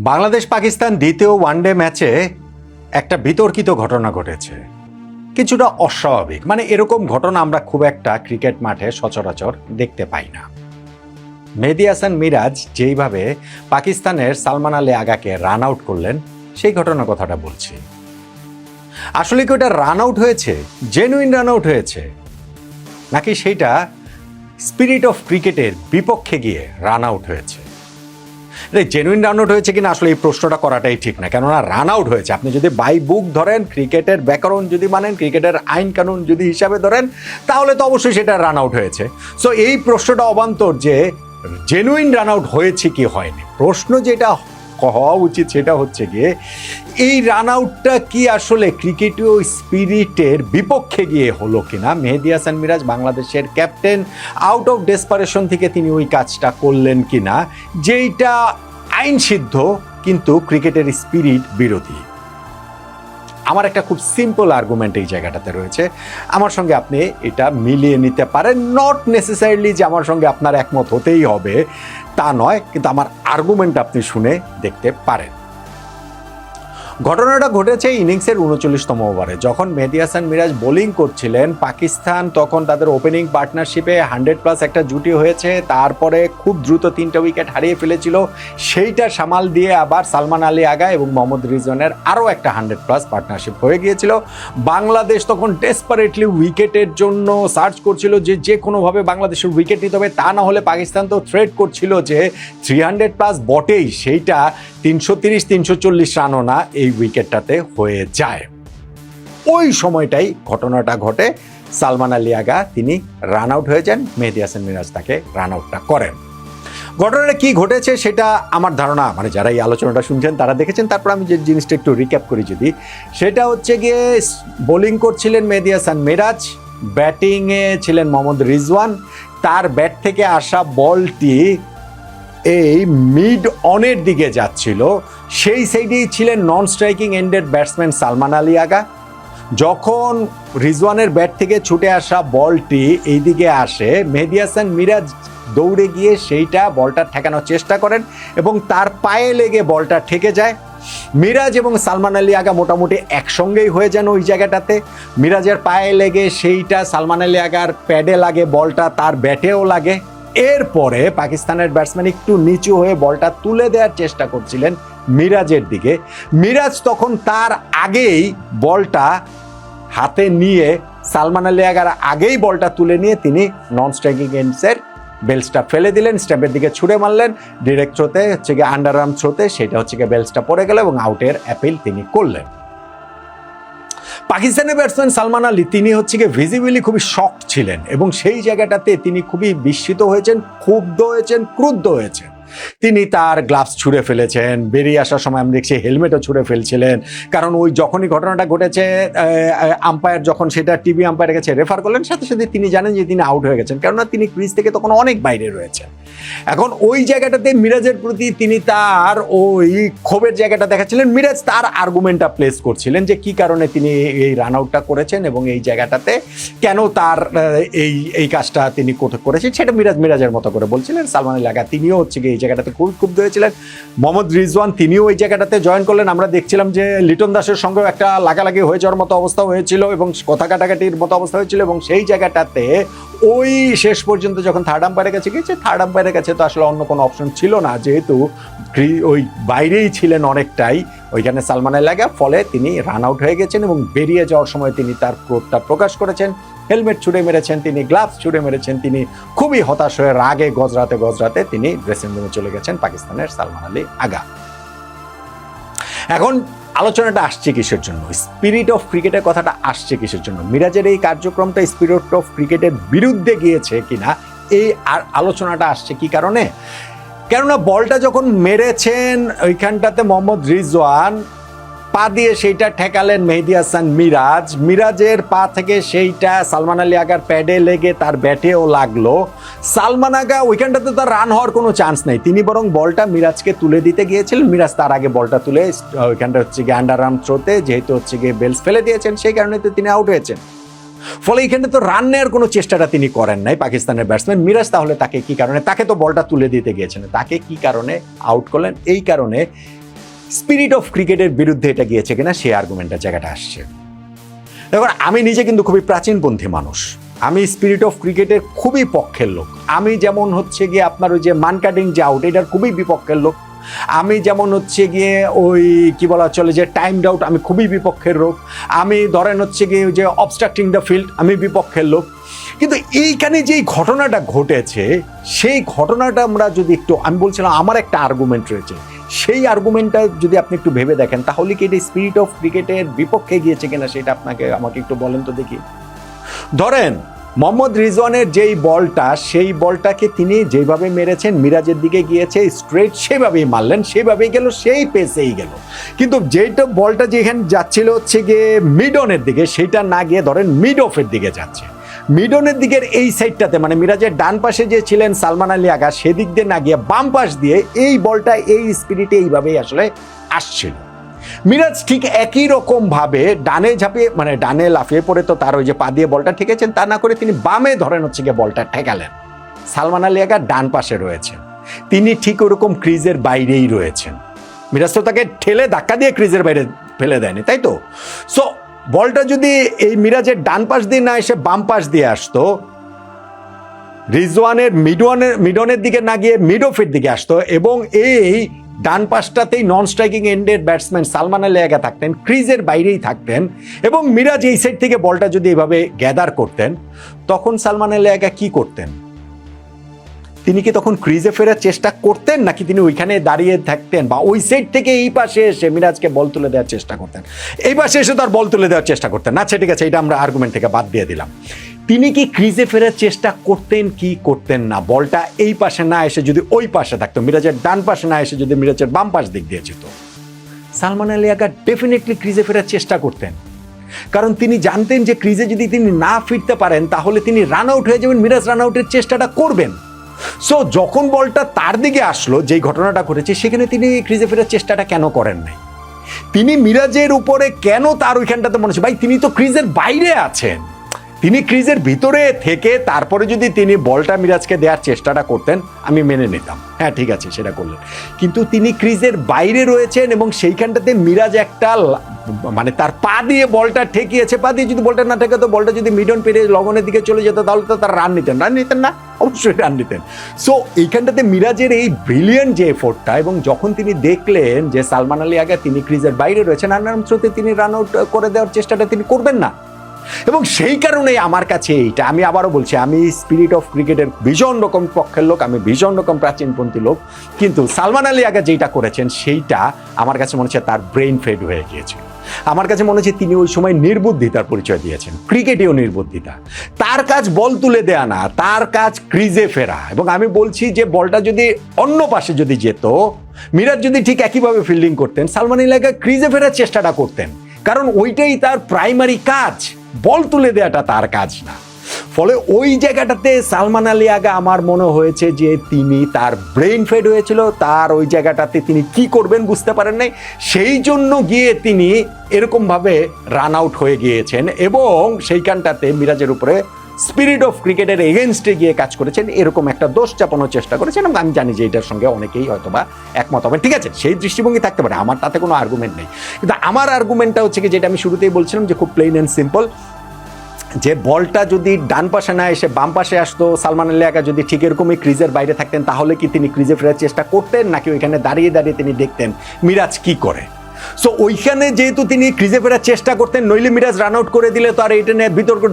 বাংলাদেশ পাকিস্তান দ্বিতীয় ওয়ানডে ম্যাচে একটা বিতর্কিত ঘটনা ঘটেছে, কিছুটা অস্বাভাবিক। মানে এরকম ঘটনা আমরা খুব একটা ক্রিকেট মাঠে সচরাচর দেখতে পাই না। মেহেদী হাসান মিরাজ যেইভাবে পাকিস্তানের সালমান আলী আগাকে রান আউট করলেন, সেই ঘটনার কথাটা বলছি। আসলে কি ওটা রান আউট হয়েছে, জেনুইন রান আউট হয়েছে, নাকি সেইটা স্পিরিট অফ ক্রিকেটের বিপক্ষে গিয়ে রান আউট হয়েছে? জেনুইন রান আউট হয়েছে কিনা আসলে এই প্রশ্নটা করাটাই ঠিক না, কেননা রান আউট হয়েছে। আপনি যদি বাই বুক ধরেন, ক্রিকেটের ব্যাকরণ যদি মানেন, ক্রিকেটের আইন কানুন যদি হিসাবে ধরেন, তাহলে তো অবশ্যই সেটা রান আউট হয়েছে। সো এই প্রশ্নটা অবান্তর যে জেনুইন রান আউট হয়েছে কি হয়নি। প্রশ্ন যেটা হওয়া উচিত সেটা হচ্ছে গিয়ে এই রান আউটটা কি আসলে ক্রিকেটীয় স্পিরিটের বিপক্ষে গিয়ে হলো কিনা। মেহেদী হাসান মিরাজ বাংলাদেশের ক্যাপ্টেন, আউট অফ ডেসপারেশন থেকে তিনি ওই কাজটা করলেন কিনা, যেইটা আইন সিদ্ধ কিন্তু ক্রিকেটের স্পিরিট বিরোধী। আমার একটা খুব সিম্পল আর্গুমেন্ট এই জায়গাটাতে রয়েছে, আমার সঙ্গে আপনি এটা মিলিয়ে নিতে পারেন। নট নেসেসারিলি যে আমার সঙ্গে আপনার একমত হতেই হবে তা নয়, কিন্তু আমার আর্গুমেন্ট আপনি শুনে দেখতে পারেন। ঘটনাটা ঘটেছে ইনিংসের 39তম ওভারে, যখন মেহেদী হাসান মিরাজ বোলিং করছিলেন। পাকিস্তান তখন তাদের ওপেনিং পার্টনারশিপে 100+ একটা জুটি হয়েছে, তারপরে খুব দ্রুত 3টে উইকেট হারিয়ে ফেলেছিল। সেইটা সামাল দিয়ে আবার সালমান আলী আগা এবং মোহাম্মদ রিজওয়ানের আরও একটা 100+ পার্টনারশিপ হয়ে গিয়েছিল। বাংলাদেশ তখন ডেসপারেটলি উইকেটের জন্য সার্চ করছিল, যে কোনোভাবে বাংলাদেশের উইকেট নিতে হবে, তা না হলে পাকিস্তান তো থ্রেট করছিল যে 300+ বটেই, সেইটা 330-340 রানও না এই উইকেটটাতে হয়ে যায়। ওই সময়টাই ঘটনাটা ঘটে, সালমান আলী আগা তিনি রান আউট হয়ে যান, মেহেদী হাসান মিরাজ তাকে রান আউটটা করেন। ঘটনাটা কি ঘটেছে সেটা আমার ধারণা, মানে যারা এই আলোচনাটা শুনছেন তারা দেখেছেন। তারপর আমি যে জিনিসটা একটু রিক্যাপ করি, যদি সেটা হচ্ছে গিয়ে বোলিং করছিলেন মেহেদী হাসান মিরাজ, ব্যাটিংয়ে ছিলেন মোহাম্মদ রিজওয়ান। তার ব্যাট থেকে আসা বলটি এই মিড অনের দিকে যাচ্ছিল, সেই সাইডেই ছিলেন নন স্ট্রাইকিং এন্ডের ব্যাটসম্যান সালমান আলী আগা। যখন রিজওয়ানের ব্যাট থেকে ছুটে আসা বলটি এই দিকে আসে, মেহেদী হাসান মিরাজ দৌড়ে গিয়ে সেইটা বলটা ঠেকানোর চেষ্টা করেন এবং তার পায়ে লেগে বলটা ঠেকে যায়। মিরাজ এবং সালমান আলী আগা মোটামুটি একসঙ্গেই হয়ে যান ওই জায়গাটাতে। মিরাজের পায়ে লেগে সেইটা সালমান আলী আগার প্যাডে লাগে, বলটা তার ব্যাটেও লাগে। এরপরে পাকিস্তানের ব্যাটসম্যান একটু নিচু হয়ে বলটা তুলে দেওয়ার চেষ্টা করছিলেন মিরাজের দিকে। মিরাজ তখন তার আগেই বলটা হাতে নিয়ে, সালমান আলী আগার আগেই বলটা তুলে নিয়ে তিনি নন স্ট্রাইকিং এন্ডসের বেলসটা ফেলে দিলেন, স্ট্যাম্পের দিকে ছুড়ে মারলেন। ডিরেক্ট থ্রোতে হচ্ছে গিয়ে আন্ডার আর্ম থ্রোতে সেটা হচ্ছে গিয়ে বেলসটা পড়ে গেল এবং আউটের অ্যাপিল তিনি করলেন। পাকিস্তানের ব্যাটসম্যান সালমান আলী তিনি হচ্ছে গিয়ে ভিজিবিলি খুবই শকড ছিলেন এবং সেই জায়গাটাতে তিনি খুবই বিস্মিত হয়েছেন, ক্ষুব্ধ হয়েছেন, ক্রুদ্ধ হয়েছেন। তিনি তার গ্লাভস ছুঁড়ে ফেলেছেন, বেরিয়ে আসার সময় আমি দেখছি হেলমেটও ছুঁড়ে ফেলছিলেন। কারণ ওই যখনই ঘটনাটা ঘটেছে, আম্পায়ার যখন সেটা টিভি আম্পায়ারের কাছে রেফার করলেন, সাথে সাথে তিনি জানেন যে তিনি আউট হয়ে গেছেন, কেননা তিনি ক্রিজ থেকে তখন অনেক বাইরে রয়েছেন। এখন ওই জায়গাটাতে মিরাজের প্রতি তিনি তার ওই ক্ষোভের জায়গাটা দেখাচ্ছিলেন। মিরাজ তার আর্গুমেন্টটা প্লেস করছিলেন যে কি কারণে তিনি এই রান আউটটা করেছেন এবং এই জায়গাটাতে কেন তার এই কাজটা তিনি করেছেন, সেটা মিরাজের মতো করে বলছিলেন। সালমান আলী আগা তিনিও হচ্ছে গিয়ে এই জায়গাটাতে খুব ক্ষুব্ধ হয়েছিলেন। মোহাম্মদ রিজওয়ান তিনিও ওই জায়গাটাতে জয়েন করলেন। আমরা দেখছিলাম যে লিটন দাসের সঙ্গেও একটা লাগালাগি হয়ে যাওয়ার মতো অবস্থা হয়েছিল এবং কথা কাটাকাটির মতো অবস্থা হয়েছিল এবং সেই জায়গাটাতে ওই শেষ পর্যন্ত যখন থার্ড আম্পায়ারের কাছে গিয়েছে, থার্ড আম্পায়ারের কাছে তো আসলে অন্য কোনো অপশন ছিল না, যেহেতু ওই বাইরেই ছিলেন অনেকটাই ওইখানে সালমান আলী আগা। ফলে তিনি রান আউট হয়ে গেছেন এবং বেরিয়ে যাওয়ার সময় তিনি তার ক্রোধটা প্রকাশ করেছেন। হেলমেট ছুঁড়ে মেরেছেন তিনি, গ্লাভস ছুঁড়ে মেরেছেন তিনি, খুবই হতাশ হয়ে রাগে গজরাতে তিনি ড্রেসিং রুমে চলে গেছেন পাকিস্তানের সালমান আলী আগা। এখন আলোচনাটা আসছে কিসের জন্য, স্পিরিট অফ ক্রিকেটের কথাটা আসছে কিসের জন্য, মিরাজের এই কার্যক্রমটা স্পিরিট অফ ক্রিকেটের বিরুদ্ধে গিয়েছে কিনা, এই আলোচনাটা আসছে কি কারণে? কেননা বলটা যখন মেরেছেন ওইখানটাতে মোহাম্মদ রিজওয়ান পা দিয়ে সেইটা ঠেকালেন মেহেদী হাসান মিরাজ, মিরাজের পা থেকে সেইটা সালমান আলী আগার প্যাডে লেগে তার ব্যাটেও লাগলো। সালমান আগা ওইখানটাতে তার রান হওয়ার কোনো চান্স নেই, তিনি বরং বলটা মিরাজকে তুলে দিতে গিয়েছিলেন। মিরাজ তার আগে বলটা তুলে ওইখানটা হচ্ছে গিয়ে আন্ডার আর্ম থ্রোতে যেহেতু হচ্ছে গিয়ে বেলস ফেলে দিয়েছেন, সেই কারণে তো তিনি আউট হয়েছেন। ফলে এখানে তো রান নেওয়ার কোনো চেষ্টাটা তিনি করেন নাই পাকিস্তানের ব্যাটসম্যান মিরাজ। তাহলে তাকে কি কারণে, তাকে তো বলটা তুলে দিতে গিয়েছেন, তাকে কি কারণে আউট করলেন? এই কারণে স্পিরিট অফ ক্রিকেটের বিরুদ্ধে এটা গিয়েছে কিনা সেই আর্গুমেন্টের জায়গাটা আসছে। দেখুন, আমি নিজে কিন্তু খুবই প্রাচীনপন্থী মানুষ, আমি স্পিরিট অফ ক্রিকেটের খুবই পক্ষের লোক। আমি যেমন হচ্ছে গিয়ে আপনার ওই যে মান কাটিং যে আউট, এটার খুবই বিপক্ষের লোক। আমি যেমন হচ্ছে গিয়ে ওই কি বলা চলে যে টাইম আউট, আমি খুবই বিপক্ষের লোক। আমি ধরেন হচ্ছে গিয়ে ওই যে অবস্ট্রাক্টিং দ্য ফিল্ড, আমি বিপক্ষের লোক। কিন্তু এইখানে যেই ঘটনাটা ঘটেছে, সেই ঘটনাটা আমরা যদি একটু, আমি বলছিলাম আমার একটা আর্গুমেন্ট রয়েছে, সেই আর্গুমেন্টটা যদি আপনি একটু ভেবে দেখেন, তাহলে কি এটা স্পিরিট অফ ক্রিকেটের বিপক্ষে গিয়েছে কিনা সেটা আমাকে একটু বলেন তো দেখি। ধরেন মোহাম্মদ রিজওয়ানের যেই বলটা, সেই বলটাকে তিনি যেভাবে মেরেছেন, মিরাজের দিকে গিয়েছে স্ট্রেট, সেভাবেই মারলেন, সেভাবেই গেল, সেই পেসেই গেল। কিন্তু যেটা বলটা যেখানে যাচ্ছিল হচ্ছে গিয়ে মিডনের দিকে, সেটা না গিয়ে ধরেন মিড অফের দিকে যাচ্ছে। মিডনের দিকের এই সাইডটাতে, মানে মিরাজের ডান পাশে যে ছিলেন সালমান আলী আগা, সেদিক দিয়ে না গিয়ে বাম পাশ দিয়ে এই বলটা এই স্পিরিটে এইভাবেই আসলে আসছিল। মিরাজ ঠিক একই রকম ভাবে ডানে ঝাঁপিয়ে, মানে ডানে লাফিয়ে পড়ে তো তার ওই যে পা দিয়ে বলটা ঠেকেছেন, তা না করে তিনি বামে ধরেন হচ্ছে গিয়ে বলটা ঠেকালেন। সালমান আলী আগা ডান পাশে রয়েছেন, তিনি ঠিক ওরকম ক্রিজের বাইরেই রয়েছেন। মিরাজ তো তাকে ঠেলে ধাক্কা দিয়ে ক্রিজের বাইরে ফেলে দেয়নি, তাই তো? সো বলটা যদি এই মিরাজের ডান পাশ দিয়ে না এসে বাম পাশ দিয়ে আসতো, রিজওয়ানের মিডনের দিকে না গিয়ে মিড অফের দিকে আসতো, এবং এই ডান পাশটাতেই নন স্ট্রাইকিং এন্ডের ব্যাটসম্যান সালমান আলী আগা থাকতেন, ক্রিজের বাইরেই থাকতেন, এবং মিরাজ এই সাইড থেকে বলটা যদি এভাবে গ্যাদার করতেন, তখন সালমান আলী আগা কি করতেন? তিনি কি তখন ক্রিজে ফেরার চেষ্টা করতেন, নাকি তিনি ওইখানে দাঁড়িয়ে থাকতেন, বা ওই সাইড থেকে এই পাশে এসে মিরাজকে বল তুলে দেওয়ার চেষ্টা করতেন? এই পাশে এসে তার বল তুলে দেওয়ার চেষ্টা করতেন না? ঠিক আছে, এটা আমরা আর্গুমেন্ট থেকে বাদ দিয়ে দিলাম। তিনি কি ক্রিজে ফেরার চেষ্টা করতেন কি করতেন না? বলটা এই পাশে না এসে যদি ওই পাশে থাকতো, মিরাজের ডান পাশে না এসে যদি মিরাজের বাম পাশ দিক দিয়ে যেত, সালমান আলী আগা ডেফিনেটলি ক্রিজে ফেরার চেষ্টা করতেন। কারণ তিনি জানতেন যে ক্রিজে যদি তিনি না ফিরতে পারেন, তাহলে তিনি রান আউট হয়ে যাবেন, মিরাজ রান আউটের চেষ্টাটা করবেন। সো যখন বলটা তার দিকে আসলো, যেই ঘটনাটা ঘটেছে, সেখানে তিনি ক্রিজে ফেরার চেষ্টাটা কেন করেন নাই? তিনি মিরাজের উপরে কেন তার ওইখানটাতে মনে হচ্ছে, ভাই তিনি তো ক্রিজের বাইরে আছেন, তিনি ক্রিজের ভিতরে থেকে তারপরে যদি তিনি বলটা মিরাজকে দেওয়ার চেষ্টাটা করতেন, আমি মেনে নিতাম, হ্যাঁ ঠিক আছে সেটা করলেন। কিন্তু তিনি ক্রিজের বাইরে রয়েছেন, এবং সেইখানটাতে মিরাজ একটা মানে তার পা দিয়ে বলটা ঠেকিয়েছে, পা দিয়ে যদি বলটা না ঠেকাতো, বলটা যদি মিডন পেরিয়ে লগনের দিকে চলে যেত, তাহলে তো তার রান নিতেন না? অবশ্যই রান নিতেন। সো এইখানটাতে মিরাজের এই ব্রিলিয়েন্ট যে এফোর্টটা, এবং যখন তিনি দেখলেন যে সালমান আলী আগা তিনি ক্রিজের বাইরে রয়েছেন, আনার স্রোতে তিনি রান আউট করে দেওয়ার চেষ্টাটা তিনি করবেন না। এবং সেই কারণেই আমার কাছে এইটা, আমি আবারও বলছি, আমি স্পিরিট অফ ক্রিকেটের ভীষণ রকম পক্ষের লোক, আমি ভীষণ রকম প্রাচীনপন্থী লোক, কিন্তু সালমান আলী আগা যেটা করেছেন সেইটা আমার কাছে মনে হচ্ছে তার ব্রেইন ফেড হয়ে গিয়েছিল। আমার কাছে মনে হচ্ছে তিনি ওই সময় নির্বুদ্ধিতার পরিচয় দিয়েছেন, ক্রিকেটেও নির্বুদ্ধিতা। তার কাজ বল তুলে দেয়া না, তার কাজ ক্রিজে ফেরা। এবং আমি বলছি যে বলটা যদি অন্য পাশে যদি যেত, মিরাজ যদি ঠিক একইভাবে ফিল্ডিং করতেন, সালমান আলী আগা ক্রিজে ফেরার চেষ্টাটা করতেন, কারণ ওইটাই তার প্রাইমারি কাজ, বল তুলে দেওয়াটা তার কাজ না। ফলে ওই জায়গাটাতে সালমান আলী আগা আমার মনে হয়েছে যে তিনি তার ব্রেইন ফেড হয়েছিল, তার ওই জায়গাটাতে তিনি কি করবেন বুঝতে পারেন নাই, সেই জন্য গিয়ে তিনি এরকমভাবে রান আউট হয়ে গিয়েছেন, এবং সেইখানটাতে মিরাজের উপরে স্পিরিট অফ ক্রিকেটের এগেনস্টে গিয়ে কাজ করেছেন, এরকম একটা দোষ চাপানোর চেষ্টা করেছেন। এবং আমি জানি যে এটার সঙ্গে অনেকেই হয়তোবা একমত হবেন, ঠিক আছে, সেই দৃষ্টিভঙ্গি থাকতে পারে, আমার তাতে কোনো আর্গুমেন্ট নেই। কিন্তু আমার আর্গুমেন্টটা হচ্ছে কি, যেটা আমি শুরুতেই বলছিলাম, যে খুব প্লেন অ্যান্ড সিম্পল, যে বলটা যদি ডান পাশে না এসে বাম পাশে আসতো, সালমান আলী আগা যদি ঠিক এরকমই ক্রিজের বাইরে থাকতেন, তাহলে কি তিনি ক্রিজে ফেরার চেষ্টা করতেন, নাকি ওইখানে দাঁড়িয়ে দাঁড়িয়ে তিনি দেখতেন মিরাজ কি করে? সো ওইখানে যেহেতু তিনি ক্রিজে ফেরার চেষ্টা করতেন, নইলে মিরাজ রান আউট করে দিলে তো আর এটা নিয়ে বিতর্ক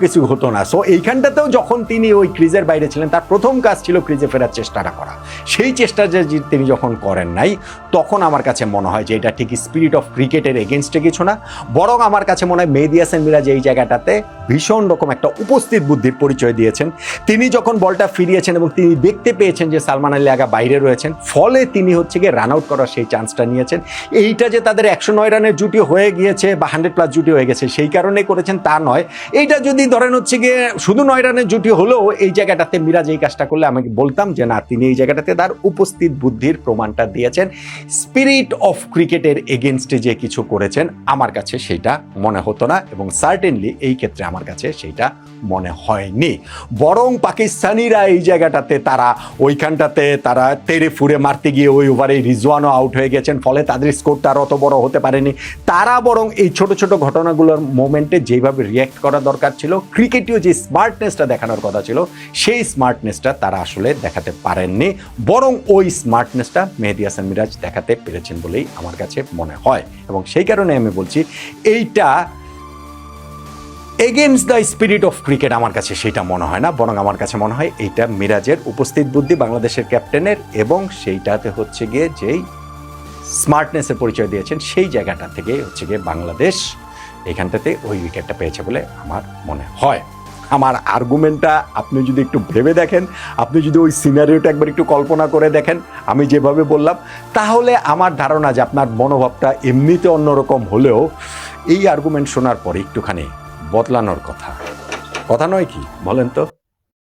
কিছু হতো না। সো এইখানটাতেও যখন তিনি ওই ক্রিজের বাইরে ছিলেন, তার প্রথম কাজ ছিল ক্রিজে ফেরার চেষ্টাটা করা। সেই চেষ্টা যে তিনি যখন করেন নাই, তখন আমার কাছে মনে হয় যে এটা ঠিক স্পিরিট অফ ক্রিকেটের এগেনস্টে কিছু না, বরং আমার কাছে মনে হয় মেহেদী হাসান মিরাজ এই জায়গাটাতে ভীষণ রকম একটা উপস্থিত বুদ্ধির পরিচয় দিয়েছেন। তিনি যখন বলটা ফিরিয়েছেন এবং তিনি দেখতে পেয়েছেন যে সালমান আলী আগা বাইরে রয়েছেন, ফলে তিনি হচ্ছে গিয়ে রান আউট করার সেই চান্সটা নিয়েছেন। এইটা যে তাদের 109 রানের জুটি হয়ে গিয়েছে বা 100+ জুটি হয়ে গেছে সেই কারণেই করেছেন তা নয়। এইটা যদি ধরেন হচ্ছে গিয়ে শুধু 9 রানের জুটি হলেও এই জায়গাটাতে মিরাজ এই কাজটা করলে আমাকে বলতাম যে না, তিনি এই জায়গাটাতে তার উপস্থিত বুদ্ধির প্রমাণটা দিয়েছেন। স্পিরিট অফ ক্রিকেটের এগেনস্টে যে কিছু করেছেন আমার কাছে সেইটা মনে হতো না, এবং সার্টেনলি এই ক্ষেত্রে আমার কাছে সেইটা মনে হয়নি। বরং পাকিস্তানিরা এই জায়গাটাতে তারা ওইখানটাতে তারা তেরে ফুরে মারতে গিয়ে ওই ওভারে রিজওয়ানও আউট হয়ে গেছেন, ফলে তাদের স্কোরটা আর অত বড় হতে পারেনি। তারা বরং এই ছোট ছোট ঘটনাগুলোর মোমেন্টে যেভাবে রিয়্যাক্ট করা দরকার ছিল, ক্রিকেটীয় যে স্মার্টনেসটা দেখানোর কথা ছিল সেই স্মার্টনেসটা তারা আসলে দেখাতে পারেননি, বরং ওই স্মার্টনেসটা মেহেদী হাসান মিরাজ দেখাতে পেরেছেন বলেই আমার কাছে মনে হয়। এবং সেই কারণে আমি বলছি এইটা against the spirit of cricket আমার কাছে সেটা মনে হয় না, বরং আমার কাছে মনে হয় এইটা মিরাজের উপস্থিত বুদ্ধি বাংলাদেশের ক্যাপ্টেনের, এবং সেইটাতে হচ্ছে গিয়ে যেই স্মার্টনেসের পরিচয় দিয়েছেন সেই জায়গাটা থেকে হচ্ছে গিয়ে বাংলাদেশ এখানটাতে ওই উইকেটটা পেয়েছে বলে আমার মনে হয়। আমার আর্গুমেন্টটা আপনি যদি একটু ভেবে দেখেন, আপনি যদি ওই সিনারিওটা একবার একটু কল্পনা করে দেখেন আমি যেভাবে বললাম, তাহলে আমার ধারণা যে আপনার মনোভাবটা এমনিতে অন্যরকম হলেও এই আর্গুমেন্ট শোনার পরে একটুখানি বদলানোর কথা নয় কি বলেন তো?